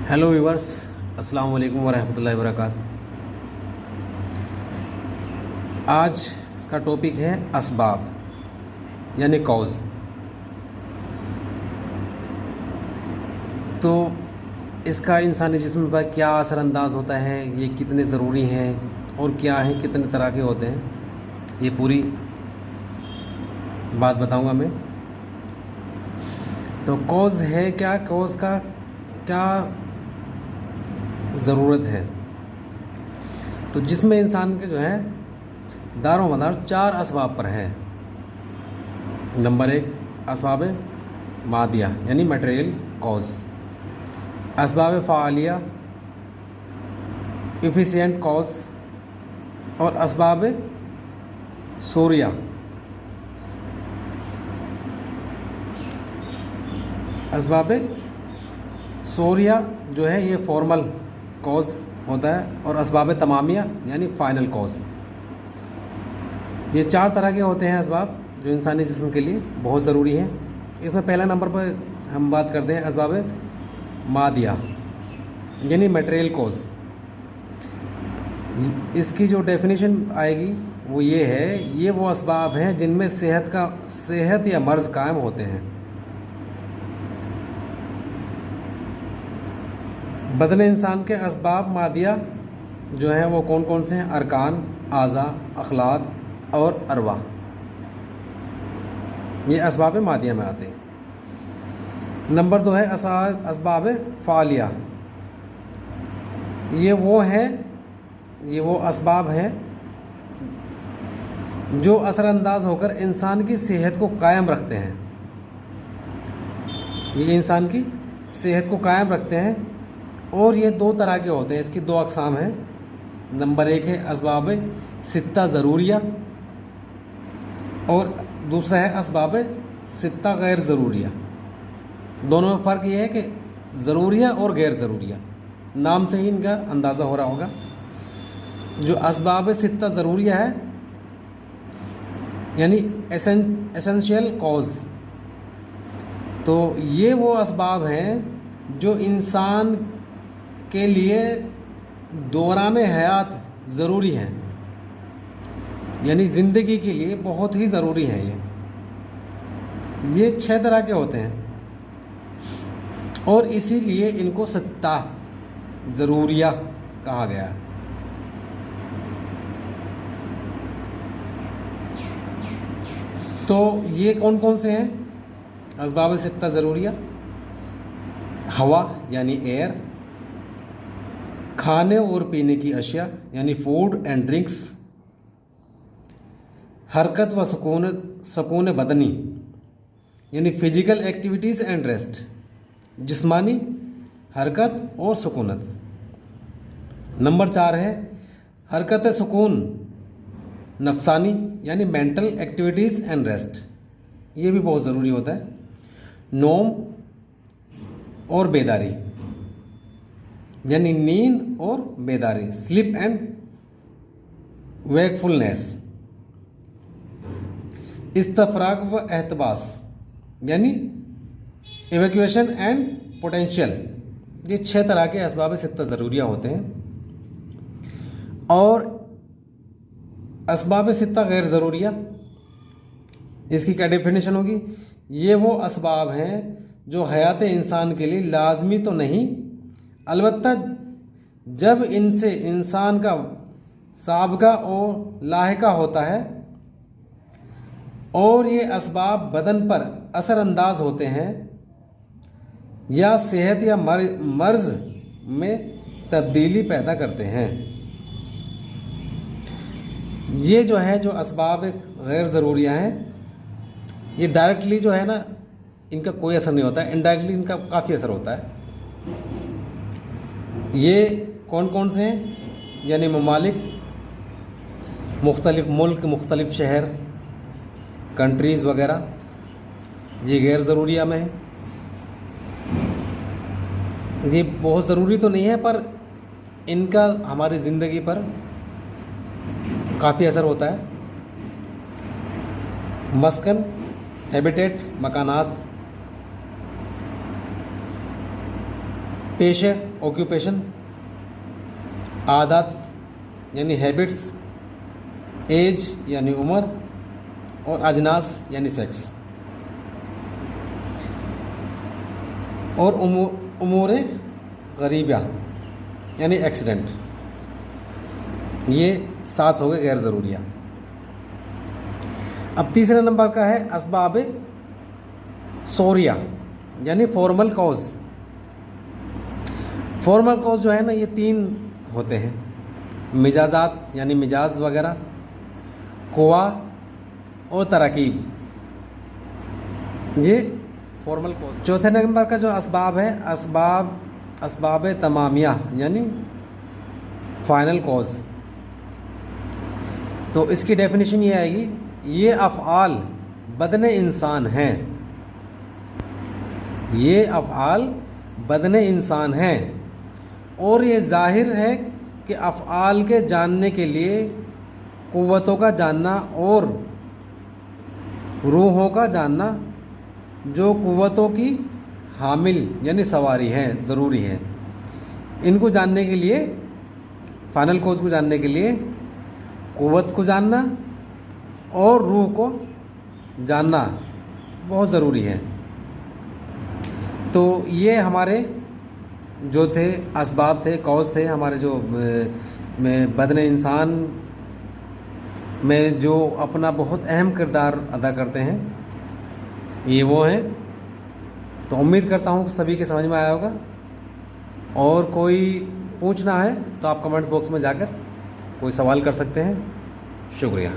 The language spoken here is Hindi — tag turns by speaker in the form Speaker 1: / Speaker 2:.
Speaker 1: हेलो व्यूवर्स, अस्सलाम वालेकुम वरहमतुल्लाहि वबरकातुहू। आज का टॉपिक है असबाब यानी कॉज। तो इसका इंसानी जिस्म पर क्या असरअंदाज होता है, ये कितने ज़रूरी हैं और क्या हैं, कितने तरह के होते हैं, ये पूरी बात बताऊंगा मैं। तो कॉज है क्या, कॉज का क्या ज़रूरत है। तो जिसमें इंसान के जो है दारो मदार चार असबाब पर है। नंबर एक, असबाब मादिया यानी मटेरियल कॉज, असबाब फ़ालिया एफिशिएंट कॉज, और असबाब सूरिया। असबाब सूरिया जो है ये फॉर्मल कॉज होता है, और असबाब तमामिया यानी फ़ाइनल कॉज। ये चार तरह के होते हैं असबाब जो इंसानी जिस्म के लिए बहुत ज़रूरी है। इसमें पहला नंबर पर हम बात करते हैं असबाब मादिया यानी मटेरियल कॉज। इसकी जो डेफिनेशन आएगी वो ये है, ये वो असबाब हैं जिनमें सेहत या मर्ज़ कायम होते हैं। बदन इंसान के असबाब मादिया जो हैं वो कौन कौन से हैं? अरकान, आज़ा, अखलात और अरवा, ये असबाब मादिया में आते हैं। नंबर दो है असबाब फ़ालिया। ये वो असबाब हैं जो असरअंदाज होकर इंसान की सेहत को कायम रखते हैं। ये इंसान की सेहत को कायम रखते हैं, और ये दो तरह के होते हैं। इसकी दो अक़साम हैं। नंबर एक है असबाब सित्ता ज़रूरिया, और दूसरा है असबाब सित्ता गैर ज़रूरिया। दोनों में फ़र्क ये है कि ज़रूरिया और गैर ज़रूरिया, नाम से ही इनका अंदाज़ा हो रहा होगा। जो असबाब सित्ता ज़रूरिया है यानी एसेंशियल कॉज, तो ये वो असबाब हैं जो इंसान के लिए दौरान हयात ज़रूरी हैं, यानी ज़िंदगी के लिए बहुत ही ज़रूरी हैं। ये 6 तरह के होते हैं, और इसीलिए इनको सित्ता ज़रूरिया कहा गया है। तो ये कौन कौन से हैं असबाब सित्ता ज़रूरिया? हवा यानी एयर, खाने और पीने की अशिया यानी फूड एंड ड्रिंक्स, हरकत व सुकून बदनी यानी फिजिकल एक्टिविटीज़ एंड रेस्ट, जिस्मानी हरकत और सुकूनत। नंबर 4 है हरकत सुकून नफसानी यानी मेंटल एक्टिविटीज़ एंड रेस्ट, ये भी बहुत ज़रूरी होता है। नोम और बेदारी यानी नींद और बेदारी, स्लीप एंड वेकफुलनेस। इस्तफराग व एहतबास यानी एवैक्यूएशन एंड पोटेंशियल। ये 6 तरह के असबाब सित्ता ज़रूरिया होते हैं। और असबाब सित्ता गैर ज़रूरिया, इसकी क्या डेफिनेशन होगी? ये वो असबाब हैं जो हयात इंसान के लिए लाजमी तो नहीं, अलबत्ता जब इनसे इंसान का साबका और लाहिका होता है और ये असबाब बदन पर असरअंदाज होते हैं या सेहत या मर्ज़ में तब्दीली पैदा करते हैं। ये जो है जो असबाब गैर ज़रूरिया हैं, ये डायरेक्टली जो है ना इनका कोई असर नहीं होता है, इनडायरेक्टली इनका काफ़ी असर होता है। ये कौन कौन से हैं? यानी ममालिक, मुख्तलिफ़ मुल्क, मुख्तलिफ़ शहर, कंट्रीज़ वगैरह, ये गैर ज़रूरिया में है। ये बहुत ज़रूरी तो नहीं है, पर इनका हमारी ज़िंदगी पर काफ़ी असर होता है। मस्कन, हैबिटेट, मकानात, पेशे ऑक्यूपेशन, आदत यानी हैबिट्स, एज यानी उम्र, और अजनास यानी सेक्स, और उमूर गरीबा यानी एक्सीडेंट। ये 7 हो गए गैर ज़रूरिया। अब तीसरे नंबर का है असबाब सोरिया यानी फॉर्मल कॉज। फॉर्मल कॉज जो है ना, ये 3 होते हैं, मिजाजात यानी मिजाज वगैरह, कुआ और तरकीब, ये फॉर्मल कॉज। चौथे नंबर का जो असबाब है, असबाब तमामिया यानी फाइनल कॉज। तो इसकी डेफिनेशन ये आएगी, ये अफ़आल बदन इंसान हैं, ये अफ़आल बदन इंसान हैं, और ये ज़ाहिर है कि अफ़आल के जानने के लिए क़ुव्वतों का जानना और रूहों का जानना जो क़ुव्वतों की हामिल यानी सवारी हैं ज़रूरी है। इनको जानने के लिए, फाइनल कॉज को जानने के लिए क़ुव्वत को जानना और रूह को जानना बहुत ज़रूरी है। तो ये हमारे जो थे असबाब थे, कॉज थे, हमारे जो में बदन इंसान में जो अपना बहुत अहम किरदार अदा करते हैं, ये वो हैं। तो उम्मीद करता हूँ सभी के समझ में आया होगा। और कोई पूछना है तो आप कमेंट्स बॉक्स में जाकर कोई सवाल कर सकते हैं। शुक्रिया।